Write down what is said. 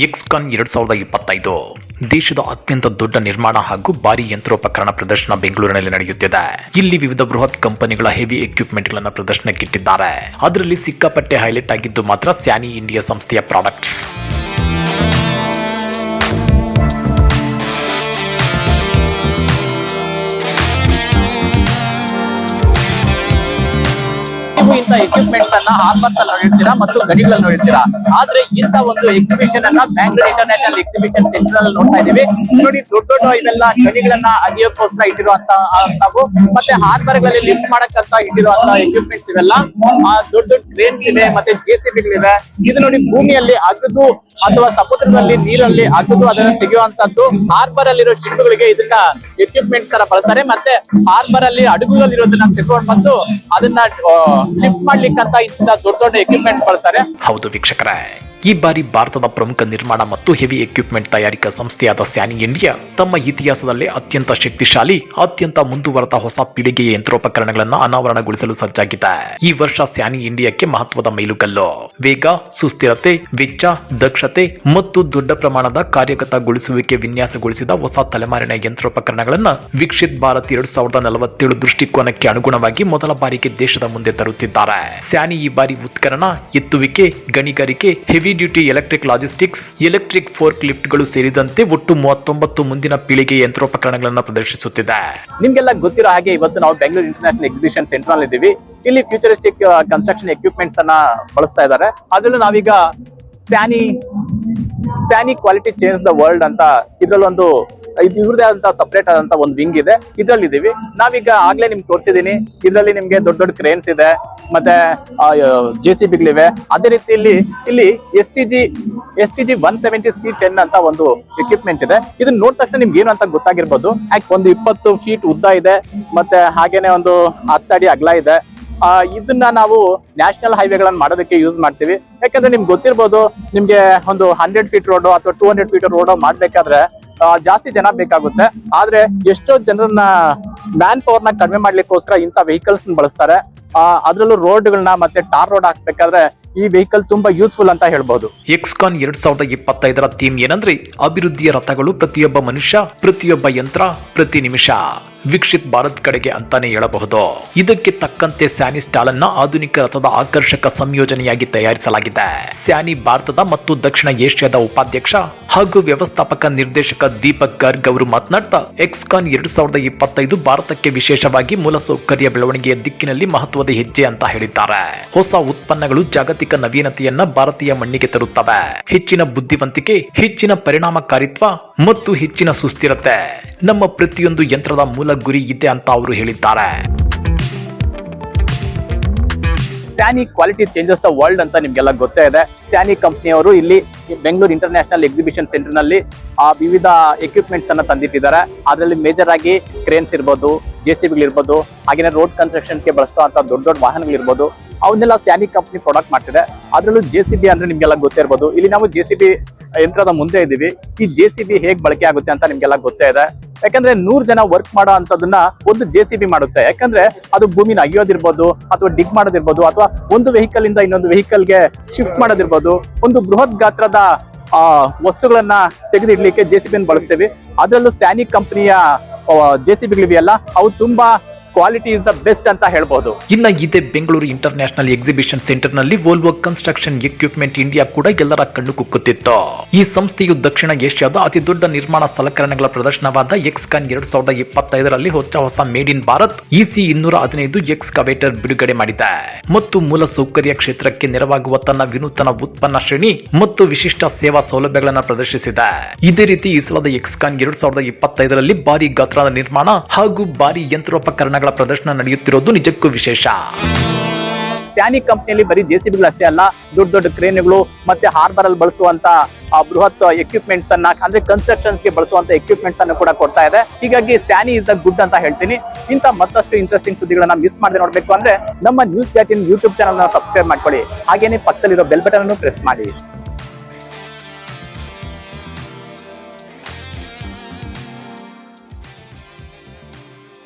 ಎಕ್ಸ್ಕಾನ್ 2025 ದೇಶದ ಅತ್ಯಂತ ದೊಡ್ಡ ನಿರ್ಮಾಣ ಹಾಗೂ ಭಾರಿ ಯಂತ್ರೋಪಕರಣ ಪ್ರದರ್ಶನ ಬೆಂಗಳೂರಿನಲ್ಲಿ ನಡೆಯುತ್ತಿದೆ. ಇಲ್ಲಿ ವಿವಿಧ ಬೃಹತ್ ಕಂಪನಿಗಳ ಹೆವಿ ಎಕ್ವಿಪ್ಮೆಂಟ್ಗಳನ್ನು ಪ್ರದರ್ಶನಕ್ಕಿಟ್ಟಿದ್ದಾರೆ. ಅದರಲ್ಲಿ ಸಿಕ್ಕಾಪಟ್ಟೆ ಹೈಲೈಟ್ ಆಗಿದ್ದು ಮಾತ್ರ ಸ್ಯಾನಿ ಇಂಡಿಯಾ ಸಂಸ್ಥೆಯ ಪ್ರಾಡಕ್ಟ್ಸ್. ಇಂತ ಎಕ್ವಿಪ್ಮೆಂಟ್ಸ್ ಅನ್ನ ಹಾರ್ಬರ್ಸ್ ಅಲ್ಲಿ ನೋಡಿರ್ತೀರಾ ಮತ್ತು ಗಣಿಗಳಲ್ಲಿ ನೋಡಿರ್ತೀರಾ. ಆದ್ರೆ ಇಂತ ಒಂದು ಎಕ್ಸಿಬಿಷನ್ ಅನ್ನ ಬ್ಯಾಂಗ್ಳೂರ್ ಇಂಟರ್ನ್ಯಾಷನಲ್ ಎಕ್ಸಿಬಿಷನ್ ಸೆಂಟರ್ ಅಲ್ಲಿ ನೋಡ್ತಾ ಇದೀವಿ. ನೋಡಿ, ದೊಡ್ಡ ದೊಡ್ಡ ಇವೆಲ್ಲ ಗಣಿಗಳನ್ನ ಅಗಿಯೋಕ್ಕೋಸ್ಕರ ಇಟ್ಟಿರುವಂತವು ಮತ್ತೆ ಹಾರ್ಬರ್ ಗಳಲ್ಲಿ ಲಿಫ್ಟ್ ಮಾಡಕ್ಕಂತ ಇಟ್ಟಿರುವಂತ ಎಕ್ವಿಪ್ಮೆಂಟ್ಸ್ ಇವೆಲ್ಲ. ದೊಡ್ಡ ದೊಡ್ಡ ಕ್ರೇನ್ಸ್ ಇವೆ ಮತ್ತೆ ಜೆಸಿಬಿಗಳಿವೆ. ಇದು ನೋಡಿ, ಭೂಮಿಯಲ್ಲಿ ಅಗದು ಅಥವಾ ಸಮುದ್ರದಲ್ಲಿ ನೀರಲ್ಲಿ ಅಗದು ಅದನ್ನ ತೆಗೆಯುವಂತದ್ದು. ಹಾರ್ಬರ್ ಅಲ್ಲಿರೋ ಶಿಪ್ಗಳಿಗೆ ಇದನ್ನ ಎಕ್ವಿಪ್ಮೆಂಟ್ಸ್ ತರ ಬಳಸ್ತಾರೆ. ಮತ್ತೆ ಹಾರ್ಬರ್ ಅಲ್ಲಿ ಅಡುಗುಗಳಲ್ಲಿರೋದನ್ನ ತೆಗೆದುಕೊಂಡು ಬಂದು ಅದನ್ನ ಲಿಫ್ಟ್ ಮಾಡ್ಲಿಕ್ಕಂತ ಇಂತ ದೊಡ್ಡ ದೊಡ್ಡ ಎಕ್ವಿಪ್ಮೆಂಟ್ ಬಳಸ್ತಾರೆ. ಹೌದು ವೀಕ್ಷಕರೇ, ಈ ಬಾರಿ ಭಾರತದ ಪ್ರಮುಖ ನಿರ್ಮಾಣ ಮತ್ತು ಹೆವಿ ಎಕ್ವಿಪ್ಮೆಂಟ್ ತಯಾರಿಕಾ ಸಂಸ್ಥೆಯಾದ ಸ್ಯಾನಿ ಇಂಡಿಯಾ ತಮ್ಮ ಇತಿಹಾಸದಲ್ಲೇ ಅತ್ಯಂತ ಶಕ್ತಿಶಾಲಿ, ಅತ್ಯಂತ ಮುಂದುವರೆದ ಹೊಸ ಪೀಳಿಗೆಯ ಯಂತ್ರೋಪಕರಣಗಳನ್ನು ಅನಾವರಣಗೊಳಿಸಲು ಸಜ್ಜಾಗಿದೆ. ಈ ವರ್ಷ ಸ್ಯಾನಿ ಇಂಡಿಯಾಕ್ಕೆ ಮಹತ್ವದ ಮೈಲುಗಲ್ಲು. ವೇಗ, ಸುಸ್ಥಿರತೆ, ವೆಚ್ಚ, ದಕ್ಷತೆ ಮತ್ತು ದೊಡ್ಡ ಪ್ರಮಾಣದ ಕಾರ್ಯಗತಗೊಳಿಸುವಿಕೆ ವಿನ್ಯಾಸಗೊಳಿಸಿದ ಹೊಸ ತಲೆಮಾರಿನ ಯಂತ್ರೋಪಕರಣಗಳನ್ನು ವಿಕಸಿತ್ ಭಾರತ್ 2047 ದೃಷ್ಟಿಕೋನಕ್ಕೆ ಅನುಗುಣವಾಗಿ ಮೊದಲ ಬಾರಿಗೆ ದೇಶದ ಮುಂದೆ ತರುತ್ತಿದ್ದಾರೆ. ಸ್ಯಾನಿ ಈ ಬಾರಿ ಉತ್ಖನನ, ಎತ್ತುವಿಕೆ, ಗಣಿಗಾರಿಕೆ, heavy duty electric logistics, electric fork ಲಿಫ್ಟ್ಗಳು ಸೇರಿದಂತೆ ಒಟ್ಟು 39 ಮುಂದಿನ ಪೀಳಿಗೆ ಯಂತ್ರೋಪಕರಣಗಳನ್ನು ಪ್ರದರ್ಶಿಸುತ್ತಿದೆ. ನಿಮ್ಗೆಲ್ಲ ಗೊತ್ತಿರೋ ಹಾಗೆ ಇವತ್ತು ನಾವು ಬೆಂಗಳೂರು ಇಂಟರ್ನ್ಯಾಷನಲ್ ಎಕ್ಸಿಬಿಷನ್ ಸೆಂಟರ್ ಅಲ್ಲಿ ಇದ್ದೀವಿ. ಇಲ್ಲಿ ಫ್ಯೂಚರಿಸ್ಟಿಕ್ ಕನ್ಸ್ಟ್ರಕ್ಷನ್ ಎಕ್ವಿಪ್ಮೆಂಟ್ಸ್ ಅನ್ನ ಬಳಸ್ತಾ ಇದ್ದಾರೆ. ಅದ್ರಲ್ಲೂ ನಾವೀಗ Sunny quality change the world ಅಂತ ಇದ್ರಲ್ಲೊಂದು ಇವ್ರದೇ ಆದಂತ ಸಪರೇಟ್ ಆದಂತ ಒಂದು ವಿಂಗ್ ಇದೆ. ಇದ್ರಲ್ಲಿ ಇದೀವಿ ನಾವೀಗ. ಆಗ್ಲೇ ನಿಮ್ಗೆ ತೋರಿಸಿದೀನಿ. ಇದ್ರಲ್ಲಿ ನಿಮ್ಗೆ ದೊಡ್ಡ ದೊಡ್ಡ ಕ್ರೇನ್ಸ್ ಇದೆ ಮತ್ತೆ ಜೆಸಿಬಿಗಳಿವೆ. ಅದೇ ರೀತಿ ಇಲ್ಲಿ ಎಸ್ ಟಿ ಜಿ 170C10 ಅಂತ ಒಂದು ಎಕ್ವಿಪ್ಮೆಂಟ್ ಇದೆ. ಇದನ್ನ ನೋಡಿದ ತಕ್ಷಣ ನಿಮ್ಗೆ ಏನು ಅಂತ ಗೊತ್ತಾಗಿರ್ಬೋದು. ಒಂದು 20 ಫೀಟ್ ಉದ್ದ ಇದೆ ಮತ್ತೆ ಹಾಗೇನೆ ಒಂದು 10 ಅಡಿ ಅಗಲ ಇದೆ. ಇದನ್ನ ನಾವು ನ್ಯಾಷನಲ್ ಹೈವೇಗಳನ್ನ ಮಾಡೋದಕ್ಕೆ ಯೂಸ್ ಮಾಡ್ತೀವಿ. ಯಾಕಂದ್ರೆ ನಿಮ್ಗೆ ಗೊತ್ತಿರ್ಬೋದು, ನಿಮ್ಗೆ ಒಂದು 100 ಫೀಟ್ ರೋಡ್ ಅಥವಾ 200 ಫೀಟ್ ರೋಡ್ ಮಾಡ್ಬೇಕಾದ್ರೆ ಜಾಸ್ತಿ ಜನ ಬೇಕಾಗುತ್ತೆ. ಆದ್ರೆ ಎಷ್ಟೋ ಜನರನ್ನ ಮ್ಯಾನ್ ಪವರ್ ನ ಕಡಿಮೆ ಮಾಡ್ಲಿಕ್ಕೋಸ್ಕರ ಇಂಥ ವೆಹಿಕಲ್ಸ್ ಬಳಸ್ತಾರೆ. ಅದ್ರಲ್ಲೂ ರೋಡ್ಗಳನ್ನ ಮತ್ತೆ ಟಾರ್ ರೋಡ್ ಹಾಕ್ಬೇಕಾದ್ರೆ ಈ ವೆಹಿಕಲ್ ತುಂಬಾ ಯೂಸ್ಫುಲ್ ಅಂತ ಹೇಳ್ಬಹುದು. ಎಕ್ಸ್ಕಾನ್ 2025 ಥೀಮ್ ಏನಂದ್ರೆ ಅಭಿವೃದ್ಧಿಯ ರಥಗಳು, ಪ್ರತಿಯೊಬ್ಬ ಮನುಷ್ಯ, ಪ್ರತಿಯೊಬ್ಬ ಯಂತ್ರ, ಪ್ರತಿ ನಿಮಿಷ ವಿಕಸಿತ್ ಭಾರತ್ ಕಡೆಗೆ ಅಂತಾನೆ ಹೇಳಬಹುದು. ಇದಕ್ಕೆ ತಕ್ಕಂತೆ ಸ್ಯಾನಿ ಸ್ಟಾಲ್ ಅನ್ನ ಆಧುನಿಕ ರಥದ ಆಕರ್ಷಕ ಸಂಯೋಜನೆಯಾಗಿ ತಯಾರಿಸಲಾಗಿದೆ. ಸ್ಯಾನಿ ಭಾರತದ ಮತ್ತು ದಕ್ಷಿಣ ಏಷ್ಯಾದ ಉಪಾಧ್ಯಕ್ಷ ಹಾಗೂ ವ್ಯವಸ್ಥಾಪಕ ನಿರ್ದೇಶಕ ದೀಪಕ್ ಗರ್ಗ್ ಅವರು ಮಾತನಾಡ್ತಾ, ಎಕ್ಸ್ಕಾನ್ 2025 ಭಾರತಕ್ಕೆ ವಿಶೇಷವಾಗಿ ಮೂಲಸೌಕರ್ಯ ಬೆಳವಣಿಗೆಯ ದಿಕ್ಕಿನಲ್ಲಿ ಮಹತ್ವದ ಹೆಜ್ಜೆ ಅಂತ ಹೇಳಿದ್ದಾರೆ. ಹೊಸ ಉತ್ಪನ್ನಗಳು ಜಾಗತಿಕ ನವೀನತೆಯನ್ನ ಭಾರತೀಯ ಮಣ್ಣಿಗೆ ತರುತ್ತವೆ. ಹೆಚ್ಚಿನ ಬುದ್ಧಿವಂತಿಕೆ, ಹೆಚ್ಚಿನ ಪರಿಣಾಮಕಾರಿತ್ವ ಮತ್ತು ಹೆಚ್ಚಿನ ಸುಸ್ಥಿರತೆ ನಮ್ಮ ಪ್ರತಿಯೊಂದು ಯಂತ್ರದ ಮೂಲ ಗುರಿ ಇದೆ ಅಂತ ಅವರು ಹೇಳಿದ್ದಾರೆ. Sunny quality changes the world ಅಂತ ನಿಮ್ಗೆಲ್ಲ ಗೊತ್ತೇ ಇದೆ. ಸ್ಯಾನಿ ಕಂಪನಿಯವರು ಇಲ್ಲಿ ಬೆಂಗಳೂರು ಇಂಟರ್ನ್ಯಾಷನಲ್ ಎಕ್ಸಿಬಿಷನ್ ಸೆಂಟರ್ ನಲ್ಲಿ ವಿವಿಧ ಎಕ್ವಿಪ್ಮೆಂಟ್ಸ್ ಅನ್ನ ತಂದಿಟ್ಟಿದ್ದಾರೆ. ಅದರಲ್ಲಿ ಮೇಜರ್ ಆಗಿ ಕ್ರೇನ್ಸ್ ಇರ್ಬೋದು, ಜೆಸಿಬಿಗಳಿರ್ಬೋದು, ಹಾಗೇನೆ ರೋಡ್ ಕನ್ಸ್ಟ್ರಕ್ಷನ್ ಗೆ ಬಳಸುವಂತ ದೊಡ್ಡ ದೊಡ್ಡ ವಾಹನಗಳಿರ್ಬೋದು, ಅವನ್ನೆಲ್ಲ ಸ್ಯಾನಿ ಕಂಪನಿ ಪ್ರಾಡಕ್ಟ್ ಮಾಡ್ತಿದೆ. ಅದರಲ್ಲೂ ಜೆಸಿಬಿ ಅಂದ್ರೆ ನಿಮ್ಗೆಲ್ಲ ಗೊತ್ತಿರ್ಬೋದು. ಇಲ್ಲಿ ನಾವು ಜೆಸಿಬಿ ಯಂತ್ರದ ಮುಂದೆ ಇದ್ದೀವಿ. ಈ ಜೆಸಿಬಿ ಹೇಗ್ ಬಳಕೆ ಆಗುತ್ತೆ ಅಂತ ನಿಮ್ಗೆಲ್ಲ ಗೊತ್ತೇ ಇದೆ. ಯಾಕಂದ್ರೆ 100 ಜನ ವರ್ಕ್ ಮಾಡೋ ಅಂತದನ್ನ ಒಂದು ಜೆಸಿಬಿ ಮಾಡುತ್ತೆ. ಯಾಕಂದ್ರೆ ಅದು ಭೂಮಿನ ಅಗಿಯೋದಿರ್ಬೋದು ಅಥವಾ ಡಿಗ್ ಮಾಡೋದಿರ್ಬೋದು ಅಥವಾ ಒಂದು ವೆಹಿಕಲ್ ಇಂದ ಇನ್ನೊಂದು ವೆಹಿಕಲ್ ಗೆ ಶಿಫ್ಟ್ ಮಾಡೋದಿರ್ಬೋದು, ಒಂದು ಬೃಹತ್ ಗಾತ್ರದ ವಸ್ತುಗಳನ್ನ ತೆಗೆದಿಡ್ಲಿಕ್ಕೆ ಜೆಸಿಬಿನ ಬಳಸ್ತೇವೆ. ಅದರಲ್ಲೂ ಸ್ಯಾನಿ ಕಂಪನಿಯ ಜೆಸಿಬಿಗಳಿವೆಯಲ್ಲ, ಅವು ತುಂಬಾ ಕ್ವಾಲಿಟಿ ಇಸ್ ದ ಬೆಸ್ಟ್ ಅಂತ ಹೇಳ್ಬೋದು. ಇನ್ನ ಇದೇ ಬೆಂಗಳೂರು ಇಂಟರ್ನ್ಯಾಷನಲ್ ಎಕ್ಸಿಬಿಷನ್ ಸೆಂಟರ್ ನಲ್ಲಿ ವೋಲ್ವೋ ಕನ್ಸ್ಟ್ರಕ್ಷನ್ ಎಕ್ವಿಪ್ಮೆಂಟ್ ಇಂಡಿಯಾ ಕೂಡ ಎಲ್ಲರ ಕಣ್ಣು ಕುಕ್ಕುತ್ತಿತ್ತು. ಈ ಸಂಸ್ಥೆಯು ದಕ್ಷಿಣ ಏಷ್ಯಾದ ಅತಿ ದೊಡ್ಡ ನಿರ್ಮಾಣ ಸಲಕರಣೆಗಳ ಪ್ರದರ್ಶನವಾದ ಎಕ್ಸ್ಕಾನ್ 2025 ಹೊಸ ಮೇಡ್ ಇನ್ ಭಾರತ್ EC 215 ಎಕ್ಸ್ಕವೇಟರ್ ಬಿಡುಗಡೆ ಮಾಡಿದೆ ಮತ್ತು ಮೂಲ ಸೌಕರ್ಯ ಕ್ಷೇತ್ರಕ್ಕೆ ನೆರವಾಗುವ ತನ್ನ ವಿನೂತನ ಉತ್ಪನ್ನ ಶ್ರೇಣಿ ಮತ್ತು ವಿಶಿಷ್ಟ ಸೇವಾ ಸೌಲಭ್ಯಗಳನ್ನು ಪ್ರದರ್ಶಿಸಿದೆ. ಇದೇ ರೀತಿ ಈ ಸಲದ ಎಕ್ಸ್ಕಾನ್ 2025 ಭಾರಿ ಗಾತ್ರದ ನಿರ್ಮಾಣ ಹಾಗೂ ಭಾರಿ ಯಂತ್ರೋಪಕರಣ ಪ್ರದರ್ಶನ ನಡೆಯುತ್ತಿರೋದು ನಿಜಕ್ಕೂ ವಿಶೇಷ. ಸ್ಯಾನಿ ಕಂಪನಿಯಲ್ಲಿ ಬರೀ ಜೆಸಿಬಿಗಳು ಅಷ್ಟೇ ಅಲ್ಲ, ದೊಡ್ಡ ದೊಡ್ಡ ಕ್ರೇನ್ಗಳು ಮತ್ತೆ ಹಾರ್ಬರ್ ಅಲ್ಲಿ ಬಳಸುವಂತ ಬೃಹತ್ ಎಕ್ವಿಪ್ಮೆಂಟ್ಸ್ ಅನ್ನ, ಅಂದ್ರೆ ಕನ್ಸ್ಟ್ರಕ್ಷನ್ಸ್ ಗೆ ಬಳಸುವಂತ ಎಕ್ವಿಪ್ಮೆಂಟ್ಸ್ ಅನ್ನು ಕೂಡ ಕೊಡ್ತಾ ಇದೆ. ಹೀಗಾಗಿ ಸ್ಯಾನಿ ಇಸ್ ದ ಗುಡ್ ಅಂತ ಹೇಳ್ತೀನಿ. ಇಂತ ಮತ್ತಷ್ಟು ಇಂಟ್ರೆಸ್ಟಿಂಗ್ ಸುದ್ದಿಗಳನ್ನ ಮಿಸ್ ಮಾಡದೆ ನೋಡ್ಬೇಕು ಅಂದ್ರೆ ನಮ್ಮ ನ್ಯೂಸ್18 ಯೂಟ್ಯೂಬ್ ಚಾನಲ್ ನ ಸಬ್ಸ್ಕ್ರೈಬ್ ಮಾಡ್ಕೊಳ್ಳಿ. ಹಾಗೇನೆ ಪಕ್ಕದಲ್ಲಿರೋ ಬೆಲ್ ಬಟನ್ ಅನ್ನು ಪ್ರೆಸ್ ಮಾಡಿ.